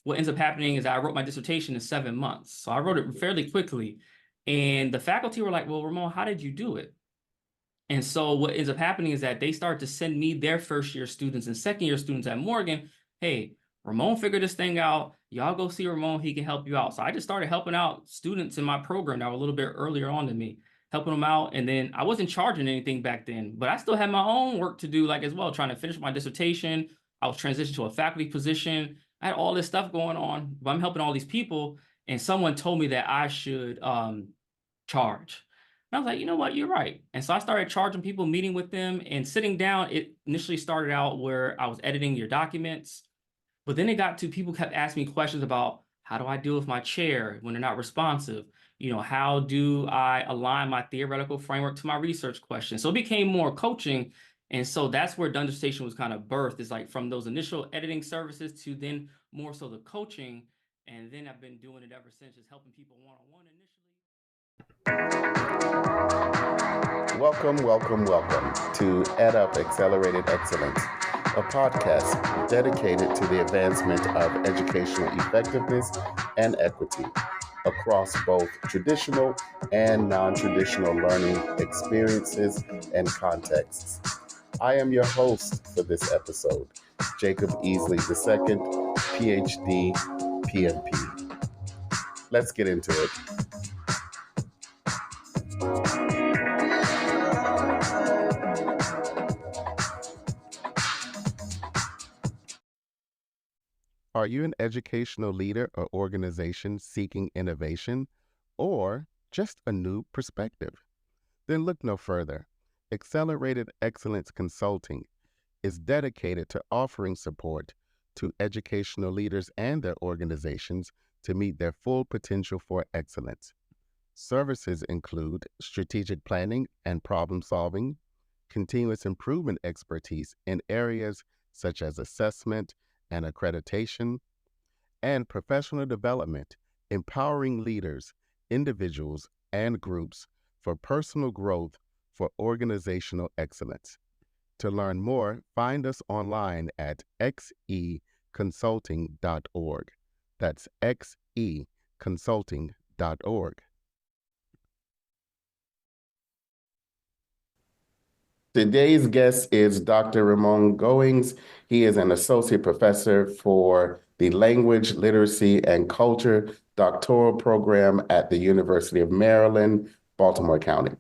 what ends up happening is I wrote my dissertation in 7 months. So I wrote it fairly quickly. And the faculty were like, well, Ramon, how did you do it? And so what ends up happening is that they start to send me their first year students and second year students at Morgan. Hey, Ramon figured this thing out. Y'all go see Ramon. He can help you out. So I just started helping out students in my program that were a little bit earlier on than me, helping them out. And then I wasn't charging anything back then, but I still had my own work to do like as well, trying to finish my dissertation. I was transitioned to a faculty position. I had all this stuff going on, but I'm helping all these people. And someone told me that I should charge. And I was like, you know what, you're right. And so I started charging people, meeting with them and sitting down. It initially started out where I was editing your documents, but then it got to people kept asking me questions about how do I deal with my chair when they're not responsive? You know, how do I align my theoretical framework to my research questions? So it became more coaching. And so that's where Done Dissertation was kind of birthed, is like from those initial editing services to then more so the coaching. And then I've been doing it ever since, just helping people one-on-one initially. Welcome to EdUp Accelerated Excellence, a podcast dedicated to the advancement of educational effectiveness and equity across both traditional and non-traditional learning experiences and contexts. I am your host for this episode, Jacob Easley II, PhD, PMP. Let's get into it. Are you an educational leader or organization seeking innovation, or just a new perspective? Then look no further. Accelerated Excellence Consulting is dedicated to offering support to educational leaders and their organizations to meet their full potential for excellence. Services include strategic planning and problem solving, continuous improvement expertise in areas such as assessment and accreditation, and professional development, empowering leaders, individuals, and groups for personal growth for organizational excellence. To learn more, find us online at xeconsulting.org. That's xeconsulting.org. Today's guest is Dr. Ramon Goings. He is an associate professor for the Language, Literacy, and Culture Doctoral program at the University of Maryland, Baltimore County.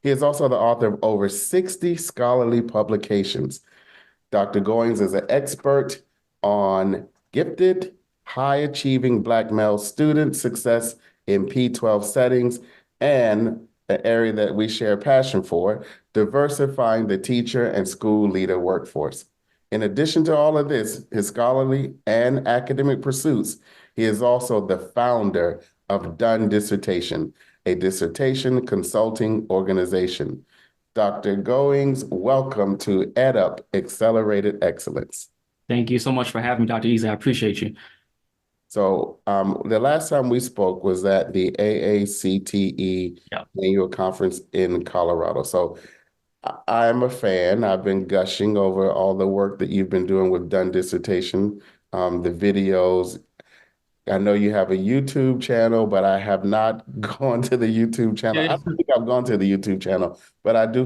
He is also the author of over 60 scholarly publications. Dr. Goings is an expert on gifted, high-achieving Black male student success in P-12 settings and an area that we share a passion for, diversifying the teacher and school leader workforce. In addition to all of this, his scholarly and academic pursuits, he is also the founder of Done Dissertation, a dissertation consulting organization. Dr. Goings, welcome to EdUp Accelerated Excellence. Thank you so much for having me, Dr. Easley. I appreciate you. So the last time we spoke was at the AACTE annual conference in Colorado. So I'm a fan. I've been gushing over all the work that you've been doing with Done Dissertation, the videos. I know you have a YouTube channel, but I have not gone to the YouTube channel. I don't think I've gone to the YouTube channel, but I do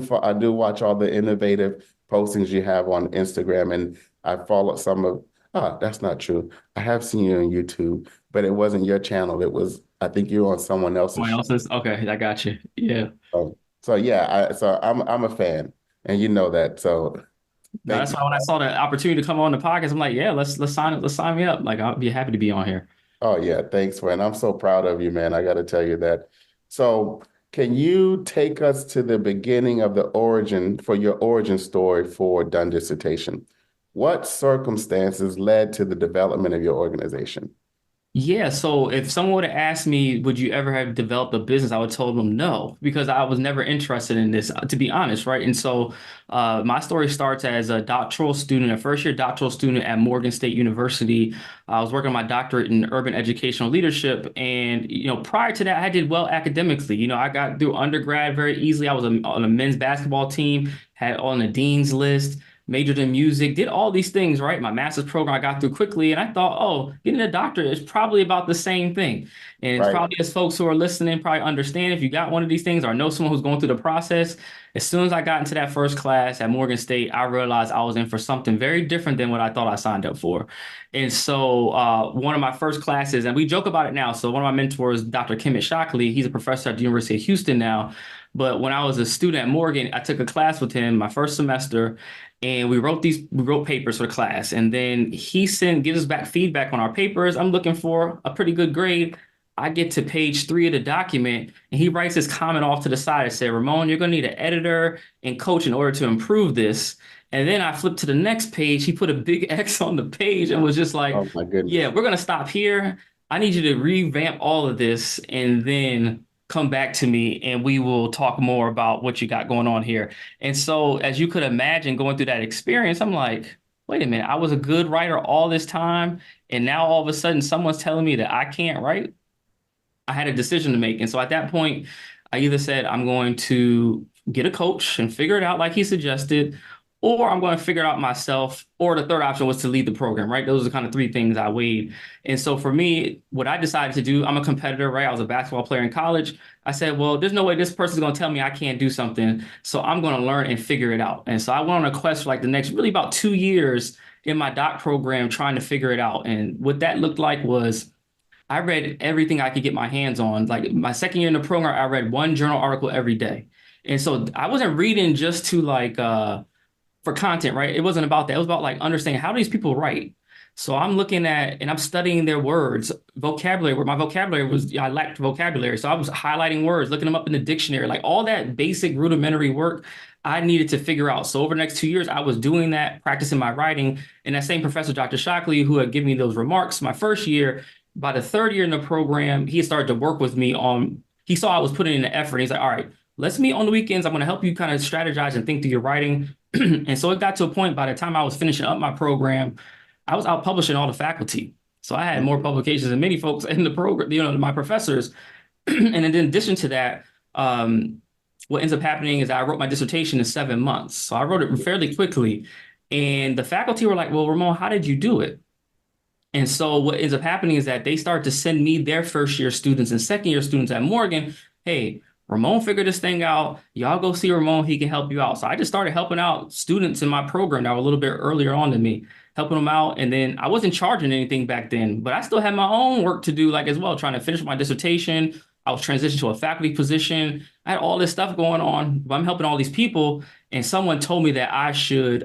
watch all the innovative postings you have on Instagram, and I follow some of. Oh, that's not true. I have seen you on YouTube, but it wasn't your channel. It was, I think you were on someone else's. Someone else's? Okay, I got you. Yeah. So yeah, I'm a fan, and you know that. So that's why when I saw the opportunity to come on the podcast, I'm like, yeah, let's sign me up. Like, I'll be happy to be on here. Oh yeah, thanks, man. I'm so proud of you, man. I got to tell you that. So can you take us to the beginning of the origin for your origin story for Done Dissertation? What circumstances led to the development of your organization? Yeah, so if someone would have asked me, would you ever have developed a business, I would have told them no, because I was never interested in this, to be honest, right? And so my story starts as a doctoral student, a first-year doctoral student at Morgan State University. I was working on my doctorate in urban educational leadership. And, prior to that, I did well academically. I got through undergrad very easily. I was on a men's basketball team, had on the dean's list. majored in music, did all these things, right? My master's program I got through quickly, and I thought, oh, getting a doctorate is probably about the same thing. And it's Right. probably, as folks who are listening probably understand, if you got one of these things or know someone who's going through the process, as soon as I got into that first class at Morgan State, I realized I was in for something very different than what I thought I signed up for. And so one of my first classes, and we joke about it now. So one of my mentors, Dr. Kemet Shockley, he's a professor at the University of Houston now. But when I was a student at Morgan, I took a class with him my first semester, and we wrote papers for the class. And then gives us back feedback on our papers. I'm looking for a pretty good grade. I get to page 3 of the document, and he writes his comment off to the side and said, Ramon, you're going to need an editor and coach in order to improve this. And then I flipped to the next page. He put a big X on the page and was just like, Oh my yeah, goodness. we're going to stop here. I need you to revamp all of this and then come back to me and we will talk more about what you got going on here. And so, as you could imagine, going through that experience, I'm like, wait a minute, I was a good writer all this time. And now all of a sudden, someone's telling me that I can't write. I had a decision to make. And so at that point, I either said, I'm going to get a coach and figure it out like he suggested, or I'm going to figure it out myself. Or the third option was to lead the program, right? Those are kind of three things I weighed. And so for me, what I decided to do, I'm a competitor, right? I was a basketball player in college. I said, well, there's no way this person's going to tell me I can't do something. So I'm going to learn and figure it out. And so I went on a quest for like the next really about 2 years in my doc program trying to figure it out. And what that looked like was I read everything I could get my hands on. Like my second year in the program, I read one journal article every day. And so I wasn't reading just to for content, right? It wasn't about that. It was about like understanding how do these people write. So I'm looking at and I'm studying their words, vocabulary, where my vocabulary was, I lacked vocabulary. So I was highlighting words, looking them up in the dictionary, like all that basic rudimentary work I needed to figure out. So over the next 2 years, I was doing that, practicing my writing. And that same professor, Dr. Shockley, who had given me those remarks my first year, by the third year in the program, he started to work with me on, he saw I was putting in the effort. He's like, all right, let's meet on the weekends. I'm going to help you kind of strategize and think through your writing. And so it got to a point by the time I was finishing up my program, I was out publishing all the faculty. So I had more publications than many folks in the program, my professors. And in addition to that, what ends up happening is I wrote my dissertation in 7 months. So I wrote it fairly quickly. And the faculty were like, well, Ramon, how did you do it? And so what ends up happening is that they start to send me their first year students and second year students at Morgan. Hey, Ramon figured this thing out. Y'all go see Ramon. He can help you out. So I just started helping out students in my program that were a little bit earlier on than me, helping them out. And then I wasn't charging anything back then, but I still had my own work to do like as well, trying to finish my dissertation. I was transitioning to a faculty position. I had all this stuff going on, but I'm helping all these people. And someone told me that I should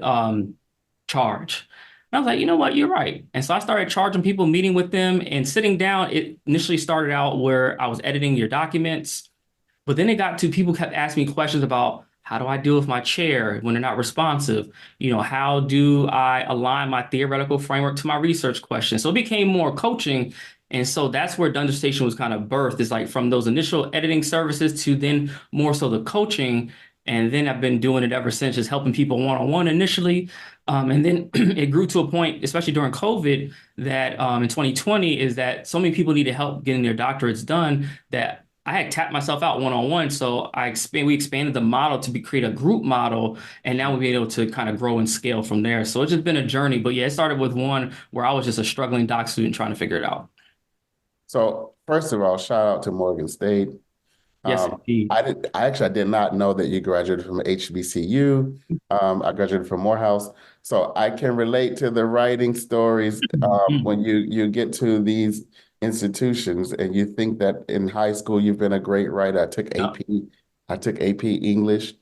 charge. And I was like, you know what, you're right. And so I started charging people, meeting with them and sitting down. It initially started out where I was editing your documents, but then it got to people kept asking me questions about how do I deal with my chair when they're not responsive? How do I align my theoretical framework to my research questions? So it became more coaching. And so that's where Done Dissertation was kind of birthed. It's like from those initial editing services to then more so the coaching. And then I've been doing it ever since, just helping people one-on-one initially. And then it grew to a point, especially during COVID, that in 2020, is that so many people needed help getting their doctorates done that I had tapped myself out one-on-one. So we expanded the model to create a group model, and now we'll be able to kind of grow and scale from there. So it's just been a journey. But yeah, it started with one where I was just a struggling doc student trying to figure it out. So first of all, shout out to Morgan State. Yes, Um, indeed. I did not know that you graduated from HBCU. I graduated from Morehouse, so I can relate to the writing stories. When you get to these institutions and you think that in high school you've been a great writer. Yeah. I took AP English,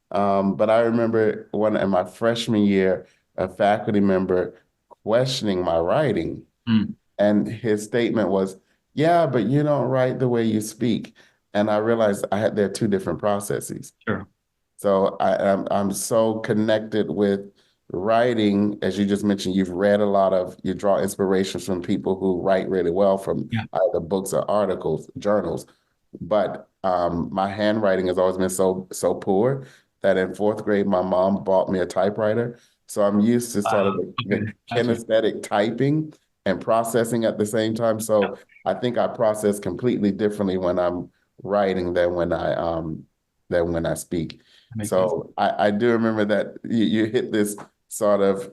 but I remember one in my freshman year, a faculty member questioning my writing. Mm, And his statement was, yeah, but you don't write the way you speak. And I realized there are two different processes. sure. So I'm so connected with writing, as you just mentioned, you draw inspirations from people who write really well from Yeah. either books or articles, journals. But my handwriting has always been so poor that in fourth grade, my mom bought me a typewriter. So I'm used to sort of Okay. the Gotcha. kinesthetic typing and processing at the same time. Yeah. So I think I process completely differently when I'm writing than when I speak. That makes sense. So I do remember that you hit this sort of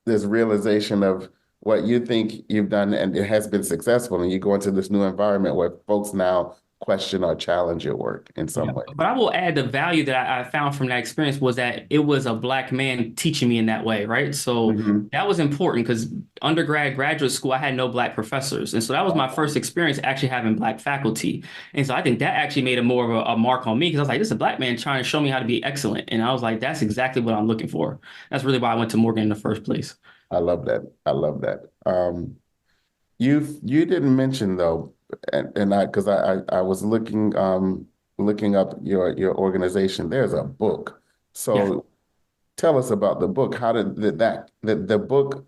this realization of what you think you've done and it has been successful, and you go into this new environment where folks now question or challenge your work in Yeah, some way. but I will add the value that I found from that experience was that it was a black man teaching me in that way, right? So Mhm. that was important because undergrad, graduate school, I had no black professors. And so that was my first experience actually having black faculty. And so I think that actually made a more of a mark on me because I was like, this is a black man trying to show me how to be excellent. And I was like, that's exactly what I'm looking for. That's really why I went to Morgan in the first place. I love that. I love that. You didn't mention though, and I because I was looking up your organization. There's a book. Yeah. So tell us about the book. How did the book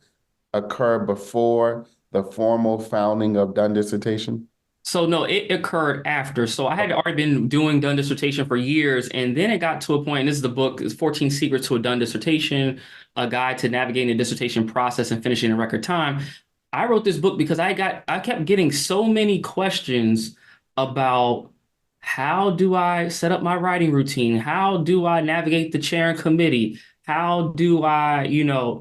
occur before the formal founding of Done Dissertation? So no, it occurred after. So I had Okay. already been doing done dissertation for years, and then it got to a point, and this is the book, is 14 Secrets to a Done Dissertation, a guide to navigating the dissertation process and finishing in record time. I wrote this book because I kept getting so many questions about how do I set up my writing routine? How do I navigate the chair and committee? How do I,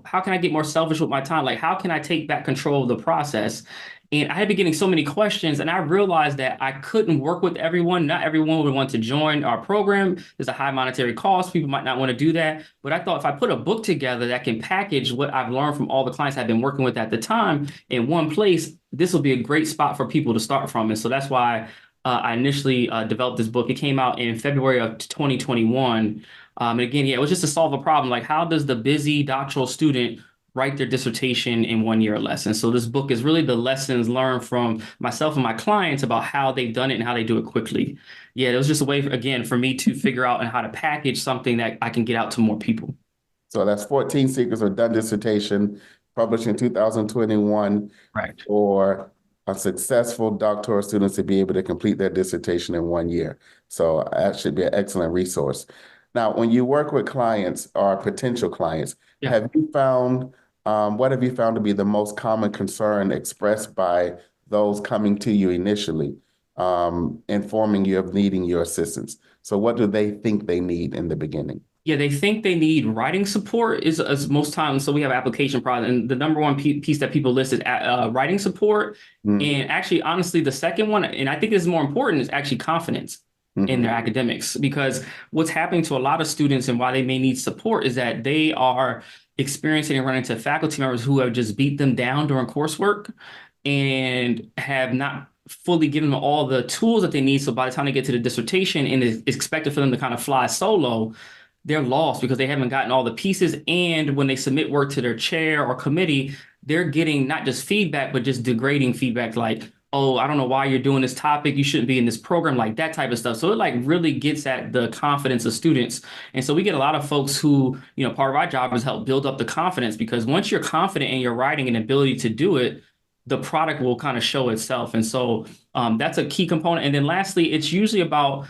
how can I get more selfish with my time? Like, how can I take back control of the process? And I had been getting so many questions, and I realized that I couldn't work with everyone. Not everyone would want to join our program. There's a high monetary cost. People might not want to do that. But I thought if I put a book together that can package what I've learned from all the clients I've been working with at the time in one place, this will be a great spot for people to start from. And so that's why I initially developed this book. It came out in February of 2021. And again, yeah, it was just to solve a problem. Like, how does the busy doctoral student write their dissertation in 1 year or less? And so this book is really the lessons learned from myself and my clients about how they've done it and how they do it quickly. Yeah, it was just a way, again, for me to figure out and how to package something that I can get out to more people. So that's 14 Secrets of Done Dissertation, published in 2021 Right. for a successful doctoral student to be able to complete their dissertation in 1 year. So that should be an excellent resource. Now, when you work with clients or potential clients, Yeah. have you found, what have you found to be the most common concern expressed by those coming to you initially, informing you of needing your assistance? So what do they think they need in the beginning? Yeah, they think they need writing support is most times. So we have application process, and the number one piece that people list is writing support. Mm, And actually, honestly, the second one, and I think this is more important, is actually confidence in their mhm, academics. Because what's happening to a lot of students and why they may need support is that they are experiencing and running into faculty members who have just beat them down during coursework and have not fully given them all the tools that they need. So by the time they get to the dissertation and it's expected for them to kind of fly solo, they're lost because they haven't gotten all the pieces. And when they submit work to their chair or committee, they're getting not just feedback, but just degrading feedback like, oh, I don't know why you're doing this topic. You shouldn't be in this program, like that type of stuff. So it like really gets at the confidence of students. And so we get a lot of folks who, part of our job is help build up the confidence because once you're confident in your writing and ability to do it, the product will kind of show itself. And so that's a key component. And then lastly, it's usually about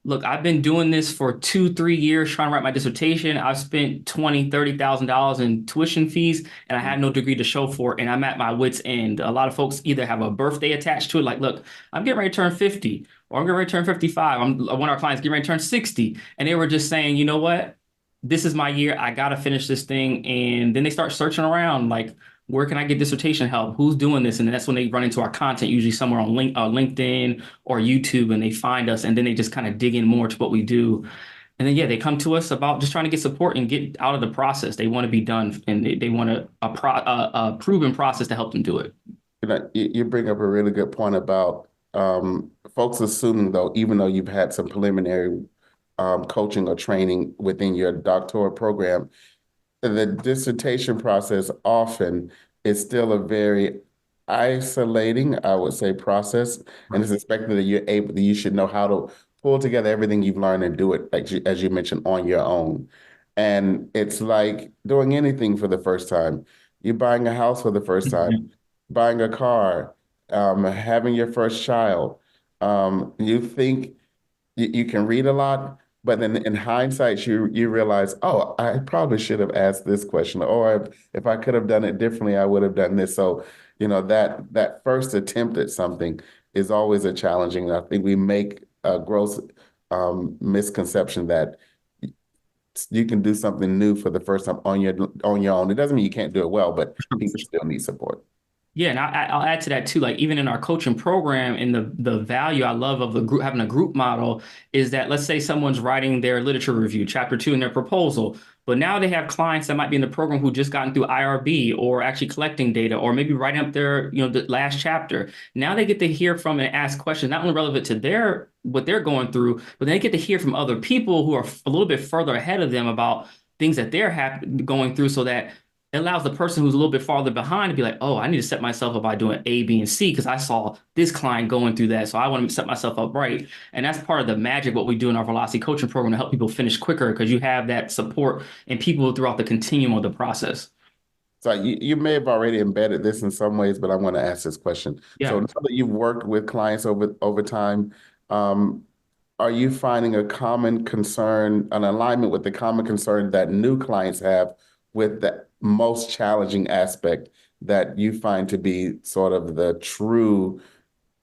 look, I've been doing this for 2, 3 years trying to write my dissertation. I've spent $20,000, $30,000 in tuition fees, and I had no degree to show for it. And I'm at my wit's end. A lot of folks either have a birthday attached to it, like, look, I'm getting ready to turn 50, or I'm getting ready to turn 55. One of our clients getting ready to turn 60, and they were just saying, you know what? This is my year. I gotta finish this thing. And then they start searching around, like, where can I get dissertation help? Who's doing this? And that's when they run into our content, usually somewhere on LinkedIn or YouTube, and they find us, and then they just kind of dig in more to what we do. And then, yeah, they come to us about just trying to get support and get out of the process. They want to be done, and they want a proven process to help them do it. You bring up a really good point about folks assuming, though, even though you've had some preliminary coaching or training within your doctoral program, the dissertation process often is still a very isolating, I would say, process, and it's expected that you should know how to pull together everything you've learned and do it, like as you mentioned, on your own. And it's like doing anything for the first time. You're buying a house for the first time, Mhm. buying a car, having your first child. You think you can read a lot, but then in hindsight, you realize, oh, I probably should have asked this question, or if I could have done it differently, I would have done this. So, that first attempt at something is always a challenging. I think we make a gross misconception that you can do something new for the first time on your own. It doesn't mean you can't do it well, but people still need support. Yeah, and I'll add to that too. Like even in our coaching program, and the value I love of the group having a group model is that let's say someone's writing their literature review, chapter two in their proposal, but now they have clients that might be in the program who just gotten through IRB or actually collecting data or maybe writing up their the last chapter. Now they get to hear from and ask questions not only relevant to their what they're going through, but they get to hear from other people who are a little bit further ahead of them about things that they're going through, so that it allows the person who's a little bit farther behind to be like, oh, I need to set myself up by doing A, B, and C because I saw this client going through that. So I want to set myself up right. And that's part of the magic what we do in our velocity coaching program to help people finish quicker because you have that support and people throughout the continuum of the process. So you may have already embedded this in some ways, but I want to ask this question. So Yeah. now that you've worked with clients over time, um, are you finding a common concern, an alignment with the common concern that new clients have with the most challenging aspect that you find to be sort of the true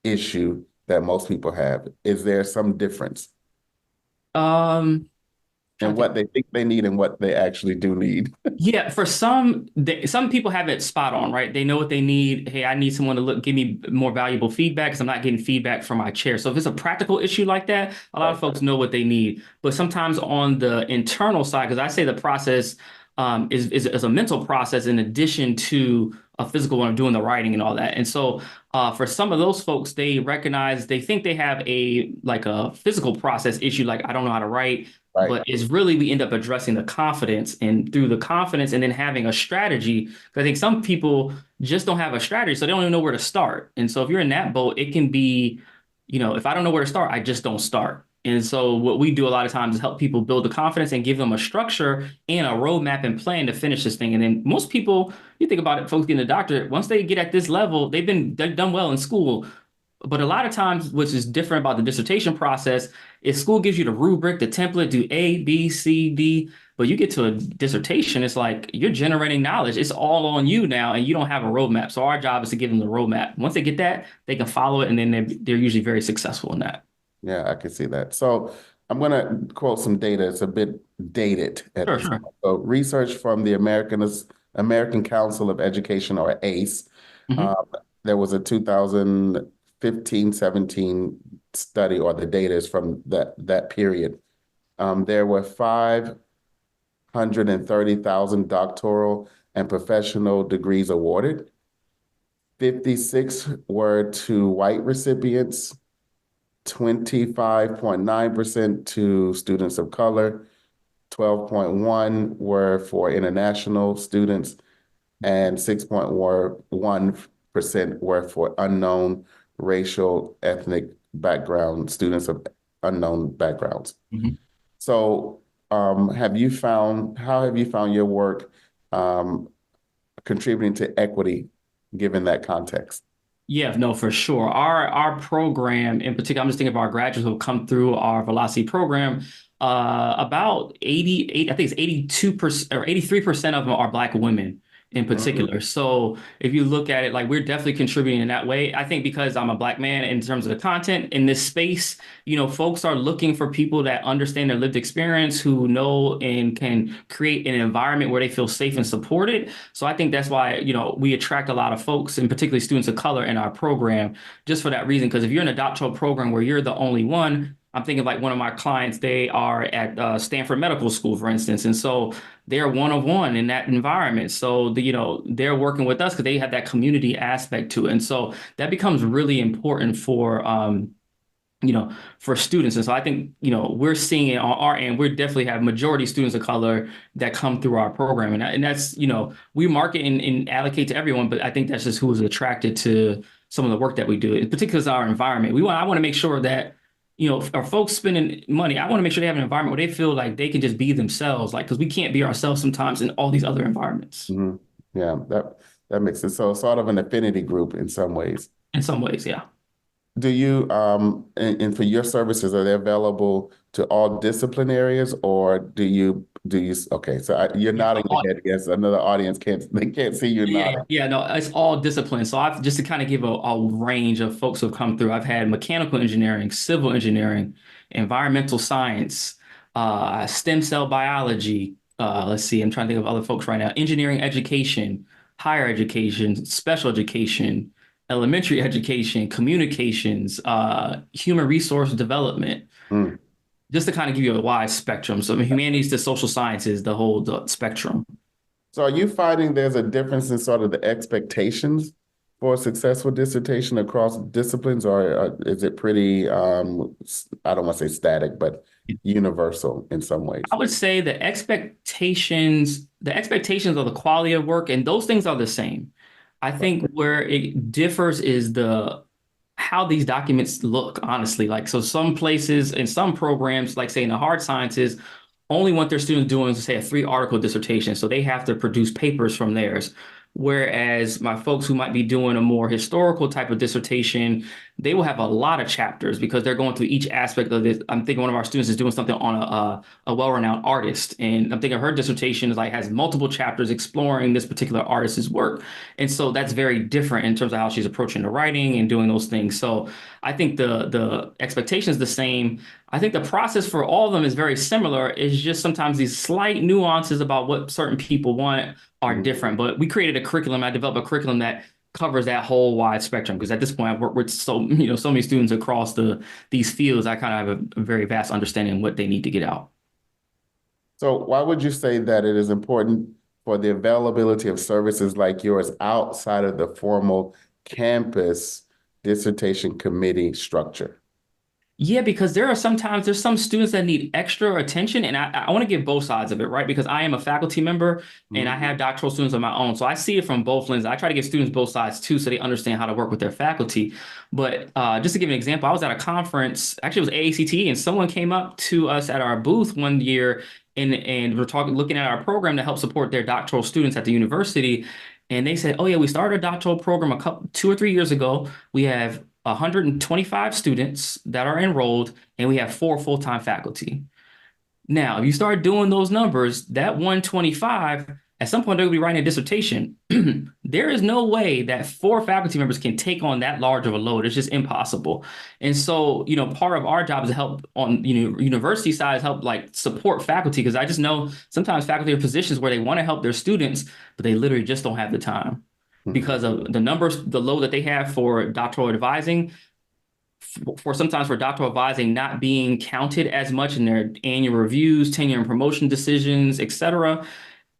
issue that most people have? Is there some difference Trying in to think. what they think they need and what they actually do need? Yeah, for some people have it spot on, right? They know what they need. Hey, I need someone to give me more valuable feedback because I'm not getting feedback from my chair. So if it's a practical issue like that, a lot of Right, folks know what they need. But sometimes on the internal side, because I say the process is a mental process in addition to a physical one of doing the writing and all that. And so for some of those folks, they think they have a physical process issue, like I don't know how to write, right, but it's really we end up addressing the confidence, and through the confidence and then having a strategy. 'Cause I think some people just don't have a strategy, so they don't even know where to start. And so if you're in that boat, it can be, if I don't know where to start, I just don't start. And so what we do a lot of times is help people build the confidence and give them a structure and a roadmap and plan to finish this thing. And then most people, you think about it, folks getting a doctorate, once they get at this level, they've done well in school. But a lot of times, which is different about the dissertation process, is school gives you the rubric, the template, do A, B, C, D. But you get to a dissertation, it's like you're generating knowledge. It's all on you now, and you don't have a roadmap. So our job is to give them the roadmap. Once they get that, they can follow it, and then they're usually very successful in that. yeah, I can see that. So I'm going to quote some data. It's a bit dated at Sure, this sure. point. So research from the American Council of Education, or ACE. Hmm. Um, there was a 2015-17 study, or the data is from that period. There were 530,000 doctoral and professional degrees awarded. 56 were to white recipients, 25.9% to students of color, 12.1 were for international students, and 6.1% were for unknown racial, ethnic background, students of unknown backgrounds. Hmm. So, how have you found your work um, contributing to equity given that context? Yeah, no, for sure. Our program in particular, I'm just thinking of our graduates who come through our Velocity program. About 88, I think it's 82% or 83% of them are Black women in Mhm. particular. So if you look at it, like we're definitely contributing in that way. I think because I'm a Black man in terms of the content in this space, folks are looking for people that understand their lived experience, who know and can create an environment where they feel safe and supported. So I think that's why, we attract a lot of folks, and particularly students of color in our program, just for that reason. Because if you're in a doctoral program where you're the only one, I'm thinking like one of my clients, they are at Stanford Medical School, for instance. And so they're one of one in that environment. So they're working with us because they have that community aspect to it. And so that becomes really important for students. And so I think, we're seeing it on our end. We definitely have majority students of color that come through our program. And that's, we market and allocate to everyone, but I think that's just who's attracted to some of the work that we do, in particular is our environment. I want to make sure that, our folks spending money, I want to make sure they have an environment where they feel like they can just be themselves, like, because we can't be ourselves sometimes in all these other environments. Mhm. Yeah, that makes sense. So sort of an affinity group in some ways. In some ways, yeah. Do you, and for your services, are they available to all discipline areas, or okay, so you're Yeah. nodding your head. Yes, another audience they can't see you Yeah, nodding. yeah, no, it's all discipline. So I've just to kind of give a range of folks who've come through. I've had mechanical engineering, civil engineering, environmental science, stem cell biology. Let's see, I'm trying to think of other folks right now. Engineering education, higher education, special education, elementary education, communications, human resource development, Mm. just to kind of give you a wide spectrum. So, I mean, humanities to social sciences, the spectrum. So are you finding there's a difference in sort of the expectations for a successful dissertation across disciplines, or is it pretty, I don't want to say static, but universal in some I ways? would say the expectations of the quality of work, and those things are the same. I think where it differs is the how these documents look, honestly. Like, so some places in some programs, like say in the hard sciences, only want their students doing, say, a 3 article dissertation. So they have to produce papers from theirs. Whereas my folks who might be doing a more historical type of dissertation, they will have a lot of chapters because they're going through each aspect of this. I'm thinking one of our students is doing something on a well-renowned artist, and I'm thinking her dissertation is like has multiple chapters exploring this particular artist's work, and so that's very different in terms of how she's approaching the writing and doing those things. So I think the expectation is the same. I think the process for all of them is very similar. It's just sometimes these slight nuances about what certain people want are Mhm. different. But we created a curriculum. I developed a curriculum that covers that whole wide spectrum because at this point I've worked with so many students across these fields. I kind of have a very vast understanding of what they need to get out. So why would you say that it is important for the availability of services like yours outside of the formal campus dissertation committee structure? Yeah, because there's some students that need extra attention, and I want to give both sides of it, right? Because I am a faculty member and I Mhm. have doctoral students of my own. So I see it from both lenses. I try to give students both sides too, so they understand how to work with their faculty. But just to give an example, I was at a conference, actually it was AACT, and someone came up to us at our booth one year and we're looking at our program to help support their doctoral students at the university. And they said, "Oh yeah, we started a doctoral program 2 or 3 years ago. We have 125 students that are enrolled, and we have 4 full-time faculty." Now, if you start doing those numbers, that 125, at some point they're going to be writing a dissertation. There is no way that 4 faculty members can take on that large of a load. It's just impossible. And so, part of our job is to help on, university side is help like support faculty because I just know sometimes faculty are in positions where they want to help their students, but they literally just don't have the time Mhm. because of the numbers, the load that they have for doctoral advising for sometimes for doctoral advising not being counted as much in their annual reviews, tenure and promotion decisions, etc.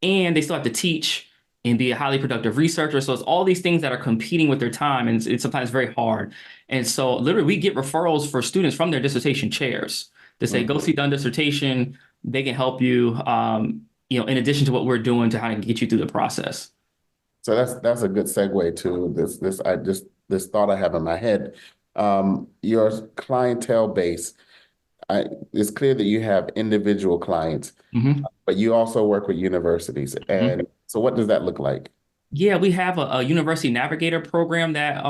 And they still have to teach and be a highly productive researcher. So it's all these things that are competing with their time, and it's sometimes very hard. And so literally we get referrals for students from their dissertation chairs to say, go Mhm. see Done Dissertation. They can help you, in addition to what we're doing to kind of get you through the process. So that's a good segue to this thought I have in my head. Your clientele base, it's clear that you have individual clients, Mhm. but you also work with universities. Mhm. And so what does that look like? Yeah, we have a university navigator program that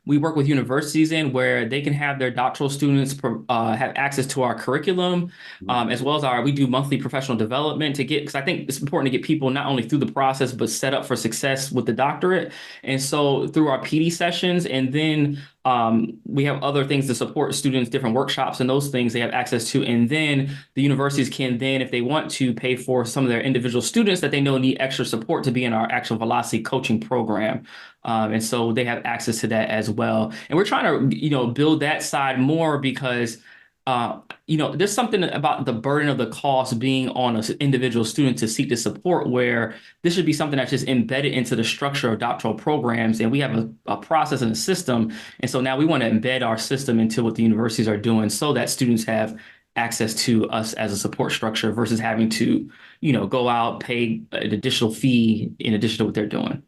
we work with universities in where they can have their doctoral students have access to our curriculum, as well as we do monthly professional development to get, because I think it's important to get people not only through the process, but set up for success with the doctorate. And so through our PD sessions, and then we have other things to support students, different workshops and those things they have access to. And then the universities can then, if they want to, pay for some of their individual students that they know need extra support to be in our actual velocity coaching program. And so they have access to that as well. And we're trying to, build that side more because there's something about the burden of the cost being on an individual student to seek the support where this should be something that's just embedded into the structure of doctoral programs. And we have a process and a system. And so now we want to embed our system into what the universities are doing so that students have access to us as a support structure versus having to, go out, pay an additional fee in addition to what they're doing.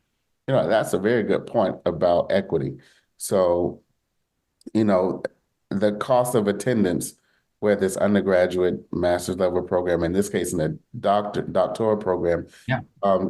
That's a very good point about equity. So, you know, the cost of attendance, whether it's undergraduate, master's level program, in this case, in a doctoral program, Yeah.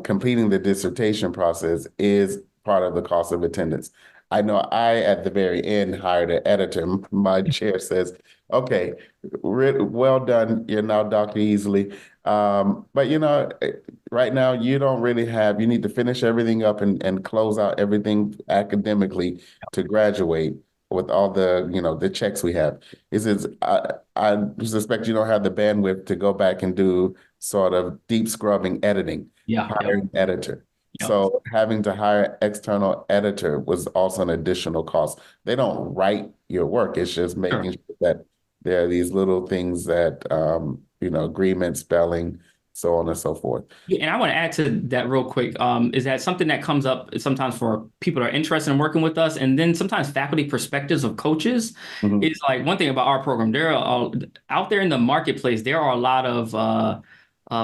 completing the dissertation process is part of the cost of attendance. I know I, at the very end, hired an editor. My chair says, okay, well done. You're now Dr. Easley. But right now you don't really have, you need to finish everything up and close out everything academically to graduate, with all the, the checks we have. I suspect you don't have the bandwidth to go back and do sort of deep scrubbing editing, Yeah, yep, hiring editor. yep, So having to hire external editor was also an additional cost. They don't write your work. It's just sure. making sure that there are these little things that, agreement, spelling, so on and so forth. Yeah, and I want to add to that real quick. Is that something that comes up sometimes for people that are interested in working with us, and then sometimes faculty perspectives of coaches Mhm. is like one thing about our program. There are out there in the marketplace, there are a lot of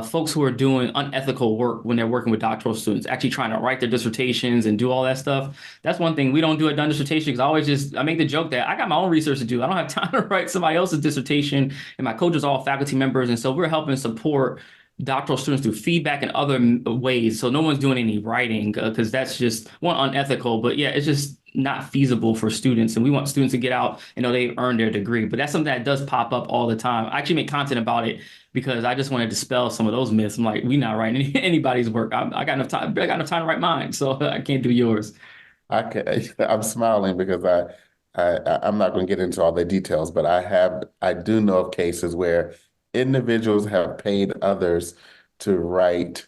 folks who are doing unethical work when they're working with doctoral students, actually trying to write their dissertations and do all that stuff. That's one thing we don't do at Done Dissertation because I make the joke that I got my own research to do. I don't have time to write somebody else's dissertation, and my coaches are all faculty members, and so we're helping support doctoral students through feedback and other ways. So no one's doing any writing because that's just one unethical, but yeah, it's just not feasible for students. And we want students to get out and know they've earned their degree. But that's something that does pop up all the time. I actually make content about it because I just want to dispel some of those myths. I'm like, we not writing anybody's work. I got enough time. I got enough time to write mine, so I can't do yours. I'm smiling because I'm not going to get into all the details, but I do know of cases where individuals have paid others to write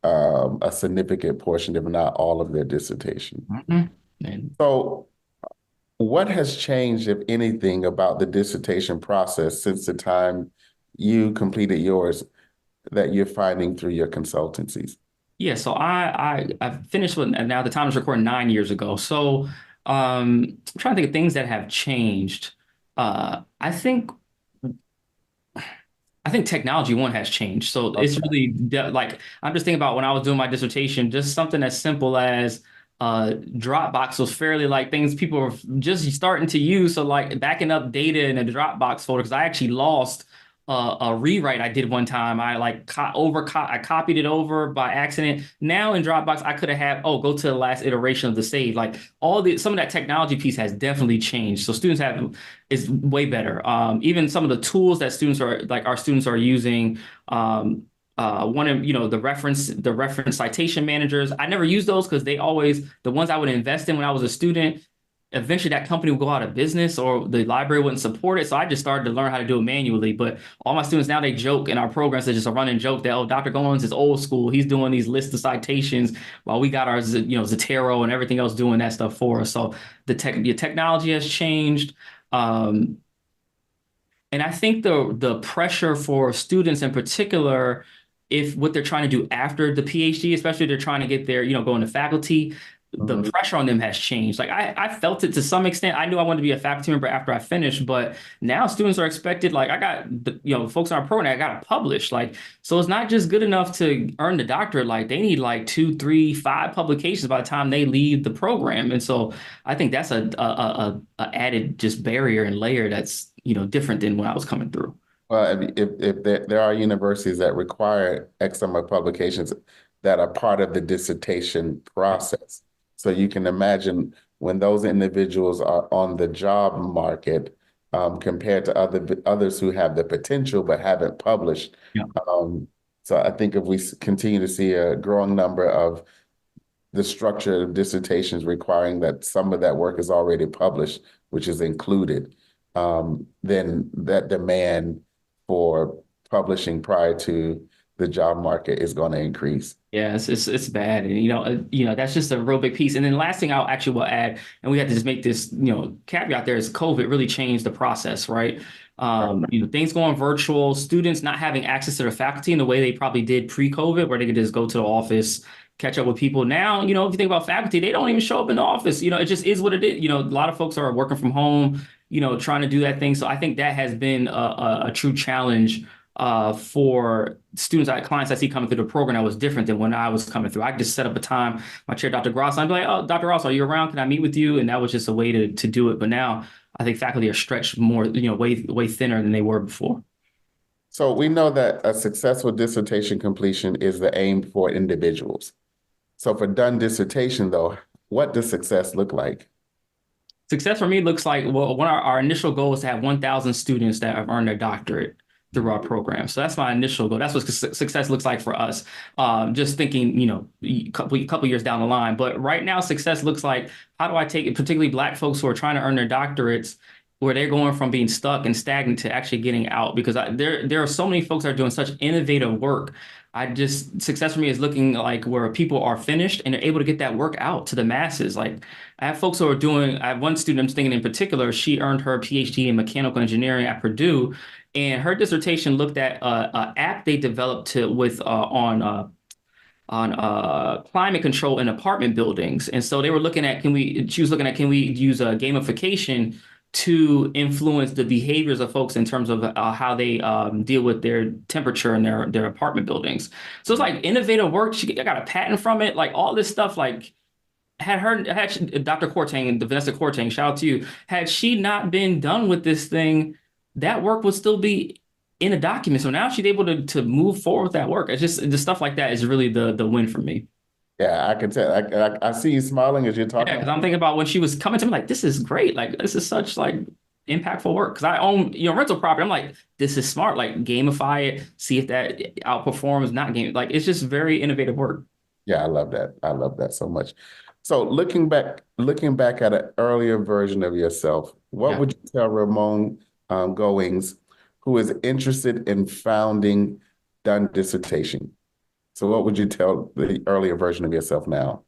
a significant portion, if not all, of their dissertation. Mhm. And So, what has changed, if anything, about the dissertation process since the time you completed yours that you're finding through your consultancies? yeah, so I finished with, and now the time is recording 9 years ago. So I'm trying to think of things that have changed. I think technology one has changed. So it's Okay. really like I'm just thinking about when I was doing my dissertation, just something as simple as Dropbox was fairly like things people were just starting to use. So like backing up data in a Dropbox folder because I actually lost a rewrite I did one time. I like I copied it over by accident. Now in Dropbox, I could have had go to the last iteration of the save. Like some of that technology piece has definitely changed. So students have is way better. Even some of the tools that students are like our students are using. One of the reference citation managers. I never use those because they always the ones I would invest in when I was a student. Eventually, that company would go out of business or the library wouldn't support it. So I just started to learn how to do it manually. But all my students now they joke in our programs. It's just a running joke that Dr. Goins is old school. He's doing these lists of citations while we got our Zotero and everything else doing that stuff for us. So the technology has changed. Um, and I think the pressure for students in particular, if what they're trying to do after the PhD, especially if they're trying to get their, go into faculty, the Mhm. pressure on them has changed. Like I felt it to some extent. I knew I wanted to be a faculty member after I finished, but now students are expected, like I got folks on our program, I got to publish. Like, so it's not just good enough to earn the doctorate. Like they need like 2, 3, 5 publications by the time they leave the program. And so I think that's a added just barrier and layer that's different than when I was coming through. Well, if there are universities that require X number of publications that are part of the dissertation process. So you can imagine when those individuals are on the job market, compared to others who have the potential but haven't published. Yeah. Um, so I think if we continue to see a growing number of the structure of dissertations requiring that some of that work is already published, which is included, then that demand for publishing prior to the job market is going to increase. Yeah, it's bad, and that's just a real big piece. And then last thing I'll actually will add, and we have to just make this caveat there is COVID really changed the process, right? Things going virtual, students not having access to their faculty in the way they probably did pre-COVID, where they could just go to the office, catch up with people. Now, if you think about faculty, they don't even show up in the office. It just is what it is. A lot of folks are working from home, trying to do that thing. So I think that has been a true challenge for clients I see coming through the program that was different than when I was coming through. I just set up a time, my chair, Dr. Gross, I'd be like, oh, Dr. Ross, are you around? Can I meet with you? And that was just a way to do it. But now I think faculty are stretched more, way thinner than they were before. So we know that a successful dissertation completion is the aim for individuals. So for done dissertation, though, what does success look like? Success for me looks like, well, our initial goal is to have 1,000 students that have earned their doctorate. through our program. So that's my initial goal. That's what success looks like for us. Just thinking, couple years down the line. But right now, success looks like, how do I take it, particularly Black folks who are trying to earn their doctorates, where they're going from being stuck and stagnant to actually getting out? Because there are so many folks that are doing such innovative work. Success for me is looking like where people are finished and they're able to get that work out to the masses. Like, I have folks who are doing, I have one student I'm thinking in particular, she earned her PhD in mechanical engineering at Purdue, and her dissertation looked at an app they developed on climate control in apartment buildings. And so they were looking at, she was looking at, can we use a gamification to influence the behaviors of folks in terms of how they deal with their temperature in their apartment buildings. So it's like innovative work. She got a patent from it, like all this stuff, like Dr. Courtang, the Vanessa Courtang, shout out to you. Had she not been done with this thing, that work would still be in a document. So now she's able to move forward with that work. It's just the stuff like that is really the win for me. Yeah, I can tell. I see you smiling as you're Yeah, talking. because I'm thinking about when she was coming to me like, this is great. Like, this is such like impactful work. Because I own, rental property. I'm like, this is smart. Like, gamify it, see if that outperforms, not game. Like, it's just very innovative work. Yeah, I love that. I love that so much. So looking back at an earlier version of yourself, what Yeah. would you tell Ramon Goings, who is interested in founding Done Dissertation? So what would you tell the earlier version of yourself now?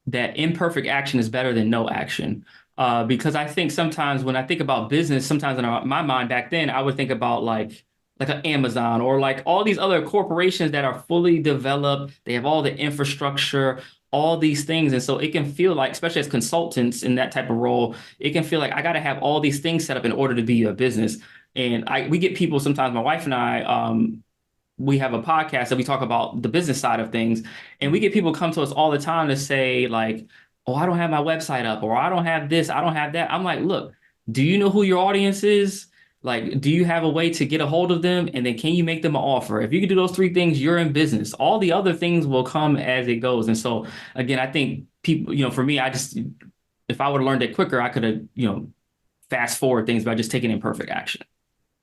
That imperfect action is better than no action. Because I think sometimes when I think about business, sometimes in my mind back then, I would think about like an Amazon or like all these other corporations that are fully developed. They have all the infrastructure, all these things. And so it can feel like, especially as consultants in that type of role, it can feel like I got to have all these things set up in order to be a business. And we get people sometimes, my wife and I, we have a podcast that we talk about the business side of things, and we get people come to us all the time to say like, oh, I don't have my website up, or I don't have this, I don't have that. I'm like, look, do you know who your audience is? Like, do you have a way to get a hold of them? And then can you make them an offer? If you can do those three things, you're in business. All the other things will come as it goes. And so again, I think people, for me, if I would have learned it quicker, I could have, fast forward things by just taking imperfect action.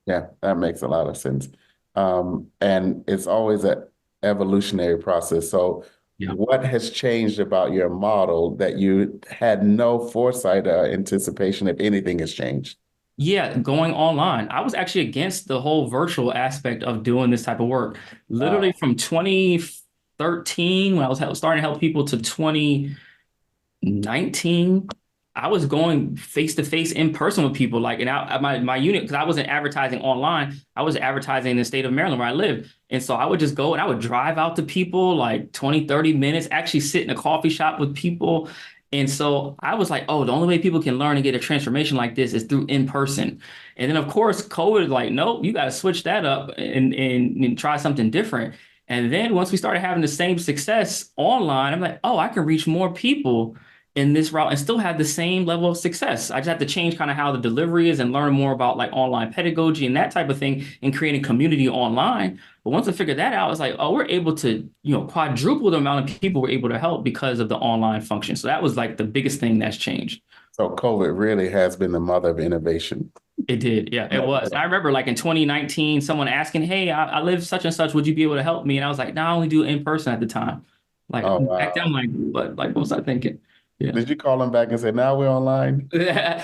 Yeah, that makes a lot of sense. And it's always an evolutionary process. So Yeah. what has changed about your model that you had no foresight or anticipation, if anything has changed? Yeah, going online. I was actually against the whole virtual aspect of doing this type of work. Literally Wow. from 2013, when I was starting to help people, to 2019, I was going face to face in person with people. Like, and my unit, because I wasn't advertising online, I was advertising in the state of Maryland where I live. And so I would just go and I would drive out to people like 20, 30 minutes, actually sit in a coffee shop with people. And so I was like, oh, the only way people can learn and get a transformation like this is through in person. And then, of course, COVID is like, nope, you got to switch that up and try something different. And then once we started having the same success online, I'm like, oh, I can reach more people in this route and still have the same level of success. I just have to change kind of how the delivery is and learn more about like online pedagogy and that type of thing and creating community online. But once I figured that out, it's like, oh, we're able to, quadruple the amount of people we're able to help because of the online function. So that was like the biggest thing that's changed. So COVID really has been the mother of innovation. It did. Yeah, it was. And I remember like in 2019, someone asking, hey, I live such and such. Would you be able to help me? And I was like, no, I only do it in person at the time. Like Oh, back then, I'm wow. like, what was I thinking? Yeah. Did you call them back and say, now we're online?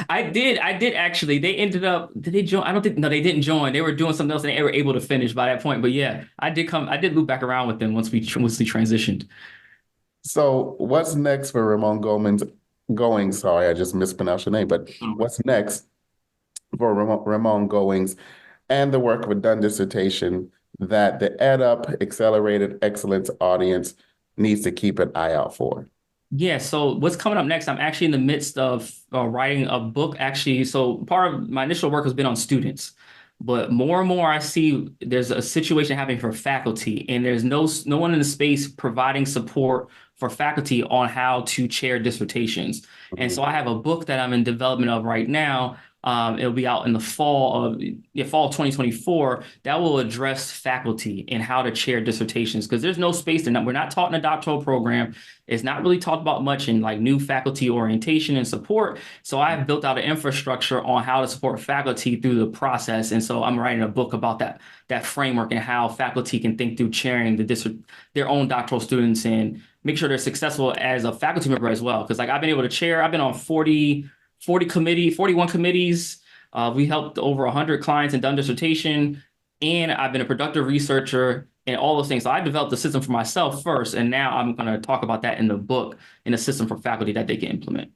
I did actually. They ended up, did they join? I don't think, no, they didn't join. They were doing something else and they were able to finish by that point. But yeah, I did loop back around with them once we transitioned. So what's next for Ramon Goings? Sorry, I just mispronounced your name, but what's next for Ramon Goings and the work of Done Dissertation that the EdUp Accelerated Excellence audience needs to keep an eye out for? Yeah, so what's coming up next? I'm actually in the midst of writing a book, actually. So part of my initial work has been on students, but more and more I see there's a situation happening for faculty, and there's no one in the space providing support for faculty on how to chair dissertations. And so I have a book that I'm in development of right now. It'll be out in the fall 2024, that will address faculty and how to chair dissertations, because there's no space there. We're not taught in a doctoral program. It's not really talked about much in like new faculty orientation and support. So I've built out an infrastructure on how to support faculty through the process. And so I'm writing a book about that framework and how faculty can think through chairing their own doctoral students and make sure they're successful as a faculty member as well. Because like I've been able to chair, I've been on 41 committees. We helped over 100 clients in Done Dissertation, and I've been a productive researcher and all those things. So I developed the system for myself first, and now I'm going to talk about that in the book, in a system for faculty that they can implement.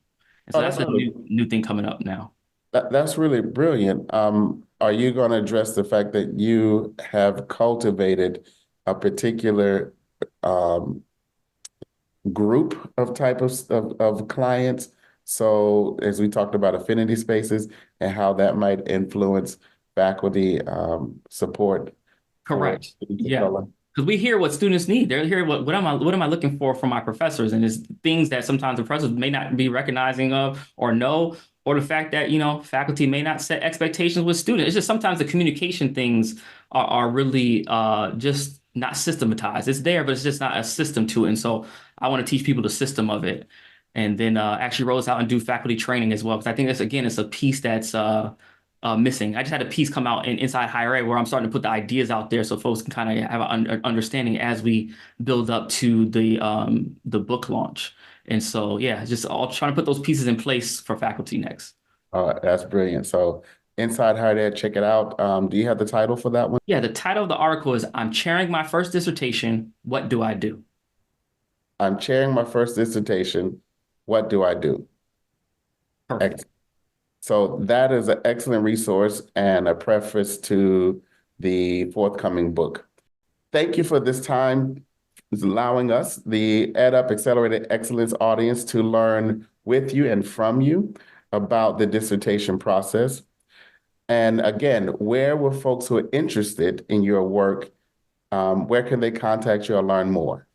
And so Oh, that's a new thing coming up now. that's really brilliant. Are you going to address the fact that you have cultivated a particular group of of clients? So as we talked about affinity spaces and how that might influence faculty support for Correct. students of Yeah. color. Because we hear what students need. They're hearing what am I looking for from my professors? And it's things that sometimes the professors may not be recognizing of or know, or the fact that, faculty may not set expectations with students. It's just sometimes the communication things are really just not systematized. It's there, but it's just not a system to it. And so I want to teach people the system of it. And then actually rolls out and do faculty training as well. Because I think it's a piece that's missing. I just had a piece come out in Inside Higher Ed where I'm starting to put the ideas out there so folks can kind of have an understanding as we build up to the book launch. And so, yeah, just all trying to put those pieces in place for faculty next. That's brilliant. So Inside Higher Ed, check it out. Do you have the title for that one? Yeah, the title of the article is I'm chairing my first dissertation. What do I do? I'm chairing my first dissertation. What do I do? Perfect. So that is an excellent resource and a preface to the forthcoming book. Thank you for this time, allowing us, the EdUp Accelerated Excellence audience, to learn with you and from you about the dissertation process. And again, where will folks who are interested in your work, where can they contact you or learn more?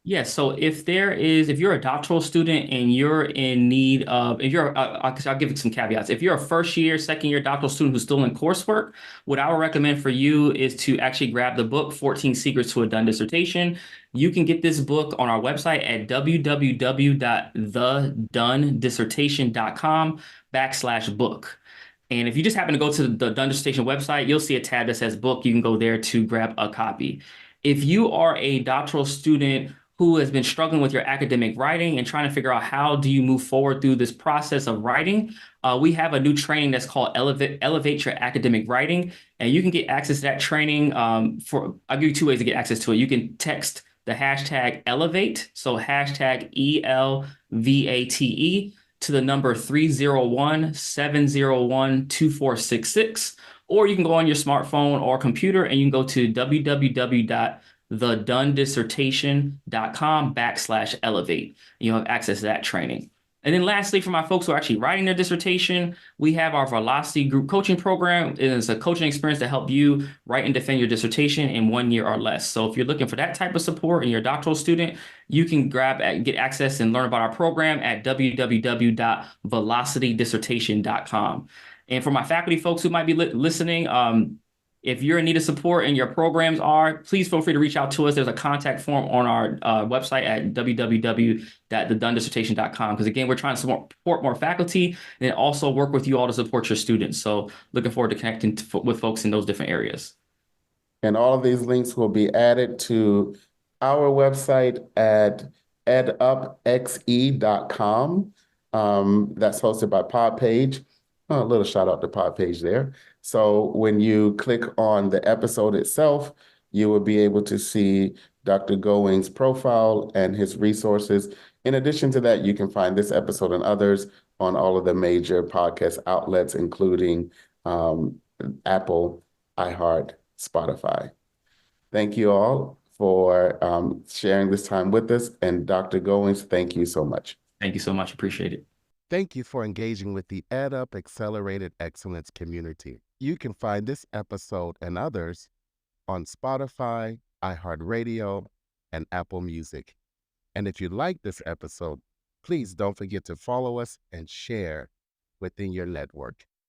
Yeah, so if you're a doctoral student and you're in need of, if you're, I'll give you some caveats. If you're a first year, second year doctoral student who's still in coursework, what I would recommend for you is to actually grab the book, 14 Secrets to a Done Dissertation. You can get this book on our website at www.thedonedissertation.com/book. And if you just happen to go to the Done Dissertation website, you'll see a tab that says book. You can go there to grab a copy. If you are a doctoral student who has been struggling with your academic writing and trying to figure out how do you move forward through this process of writing, we have a new training that's called Elevate Your Academic Writing, and you can get access to that training. I'll give you two ways to get access to it. You can text the hashtag Elevate, so hashtag ELVATE to the number 301-701-2466, or you can go on your smartphone or computer and you can go to www.thedonedissertation.com/elevate. You have access to that training. And then lastly, for my folks who are actually writing their dissertation, we have our Velocity Group Coaching Program. It is a coaching experience to help you write and defend your dissertation in 1 year or less. So if you're looking for that type of support and you're a doctoral student, you can get access and learn about our program at www.velocitydissertation.com. And for my faculty folks who might be listening, if you're in need of support and your programs please feel free to reach out to us. There's a contact form on our website at www.thedonedissertation.com. Because again, we're trying to support more faculty and also work with you all to support your students. So looking forward to connecting with folks in those different areas. And all of these links will be added to our website at edupxe.com. That's hosted by Podpage. A little shout out to Podpage there. So when you click on the episode itself, you will be able to see Dr. Going's profile and his resources. In addition to that, you can find this episode and others on all of the major podcast outlets, including Apple, iHeart, Spotify. Thank you all for sharing this time with us. And Dr. Goings, thank you so much. Thank you so much. Appreciate it. Thank you for engaging with the EdUp Accelerated Excellence community. You can find this episode and others on Spotify, iHeartRadio, and Apple Music. And if you like this episode, please don't forget to follow us and share within your network.